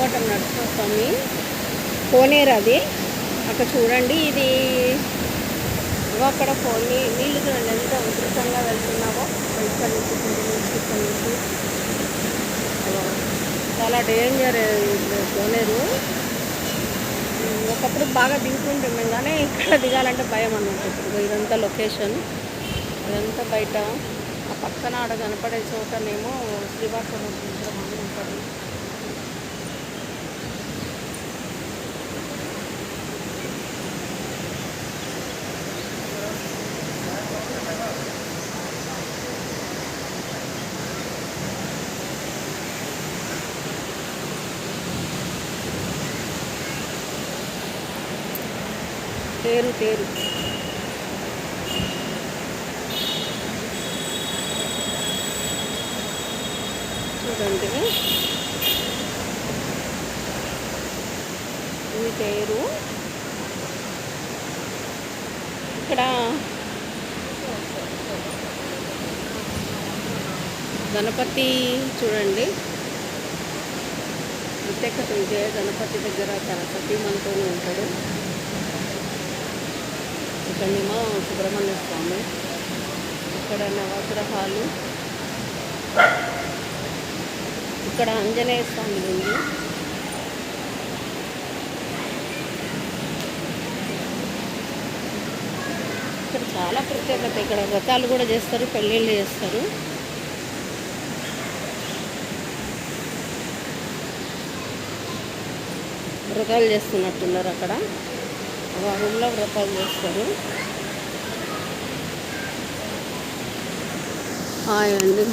Water Narasimhaswamy కోనేరు అది. అక్కడ చూడండి, ఇది అక్కడ నీళ్ళు చూడండి ఎంత ఉధృతంగా వెళ్తున్నావో. ఇక్కడ నుంచి చాలా డేంజర్ కోనేరు. ఒకప్పుడు బాగా దిగుతుంటాం కానీ ఇక్కడ దిగాలంటే భయం అన్నమాట. ఇప్పుడు ఇదంతా లొకేషన్, ఇదంతా బయట. ఆ పక్కన ఆడ కనపడే చోటనేమో శ్రీవాసవ విగ్రహం అని ఉంటుంది. తేరు చూడండి, ఇది తేరు. ఇక్కడ గణపతి చూడండి, ప్రత్యేకత ఇదే. గణపతి దగ్గర తన సతీమణితోనే ఉంటాడు. ఇక్కడేమో సుబ్రహ్మణ్య స్వామి, ఇక్కడ నవగ్రహాలు, ఇక్కడ ఆంజనేయ స్వామి ఉంది. ఇక్కడ చాలా ప్రత్యేకత. ఇక్కడ వ్రతాలు కూడా చేస్తారు, పెళ్ళిళ్ళు చేస్తారు. వ్రతాలు చేస్తున్నట్టున్నారు అక్కడ. ఆ రూమ్లో వ్రతాలు చేస్తారు. హాయ్ అండి.